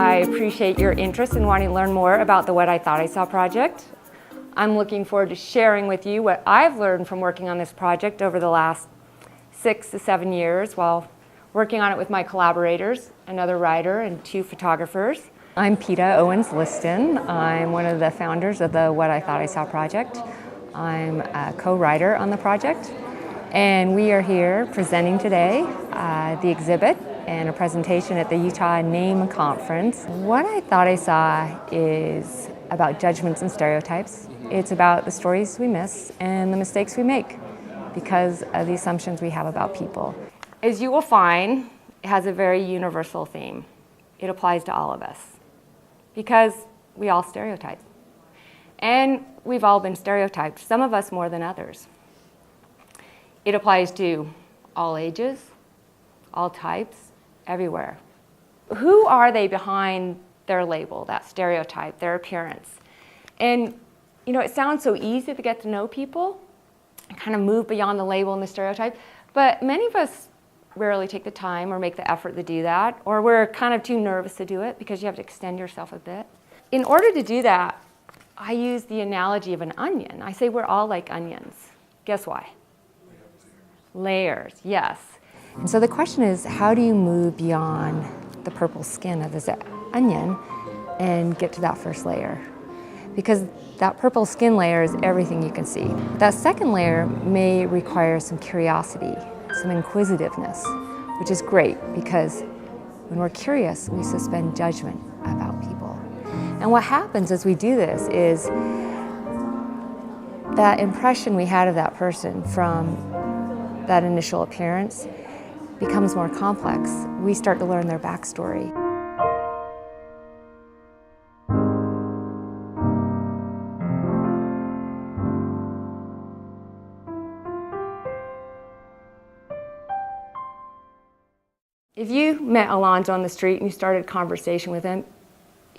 I appreciate your interest in wanting to learn more about the What I Thought I Saw project. I'm looking forward to sharing with you what I've learned from working on this project over the last 6 to 7 years while working on it with my collaborators, another writer and 2 photographers. I'm Peta Owens-Liston. I'm one of the founders of the What I Thought I Saw project. I'm a co-writer on the project, and we are here presenting today the exhibit and a presentation at the Utah NAME conference. What I Thought I Saw is about judgments and stereotypes. It's about the stories we miss and the mistakes we make because of the assumptions we have about people. As you will find, it has a very universal theme. It applies to all of us because we all stereotype. And we've all been stereotyped, some of us more than others. It applies to all ages, all types, everywhere. Who are they behind their label, that stereotype, their appearance? And you know, it sounds so easy to get to know people and kind of move beyond the label and the stereotype, but many of us rarely take the time or make the effort to do that, or we're kind of too nervous to do it because you have to extend yourself a bit. In order to do that, I use the analogy of an onion. I say we're all like onions. Guess why? Layers, yes. And so the question is, how do you move beyond the purple skin of this onion and get to that first layer? Because that purple skin layer is everything you can see. That second layer may require some curiosity, some inquisitiveness, which is great because when we're curious, we suspend judgment about people. And what happens as we do this is that impression we had of that person from that initial appearance becomes more complex. We start to learn their backstory. If you met Alonzo on the street and you started a conversation with him,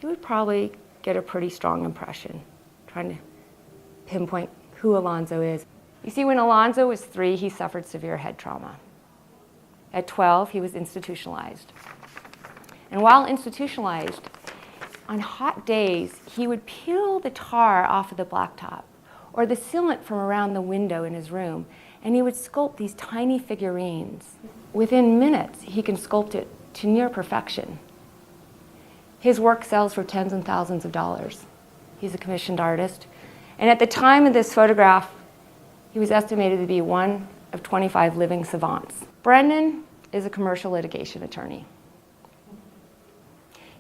you would probably get a pretty strong impression, trying to pinpoint who Alonzo is. You see, when Alonzo was 3, he suffered severe head trauma. At 12, he was institutionalized. And while institutionalized, on hot days, he would peel the tar off of the blacktop or the sealant from around the window in his room, and he would sculpt these tiny figurines. Within minutes, he can sculpt it to near perfection. His work sells for tens and thousands of dollars. He's a commissioned artist. And at the time of this photograph, he was estimated to be one of 25 living savants. Brendan is a commercial litigation attorney.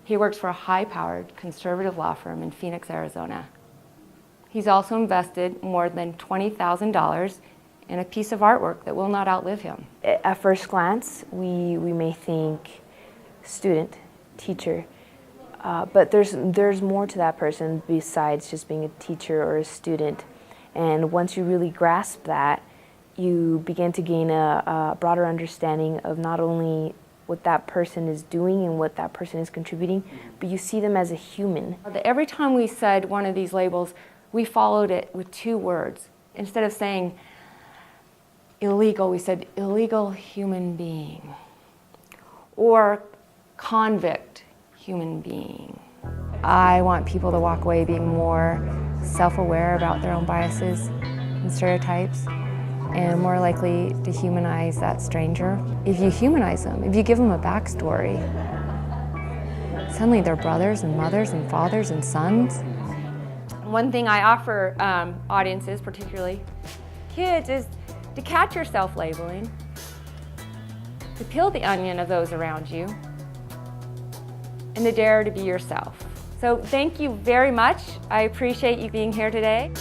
He works for a high-powered conservative law firm in Phoenix, Arizona. He's also invested more than $20,000 in a piece of artwork that will not outlive him. At first glance, we may think student, teacher, but there's more to that person besides just being a teacher or a student. And once you really grasp that, you begin to gain a broader understanding of not only what that person is doing and what that person is contributing, but you see them as a human. Every time we said one of these labels, we followed it with 2 words. Instead of saying illegal, we said illegal human being, or convict human being. I want people to walk away being more self-aware about their own biases and stereotypes, and more likely to humanize that stranger. If you humanize them, if you give them a backstory, suddenly they're brothers and mothers and fathers and sons. One thing I offer audiences, particularly kids, is to catch yourself labeling, to peel the onion of those around you, and to dare to be yourself. So thank you very much. I appreciate you being here today.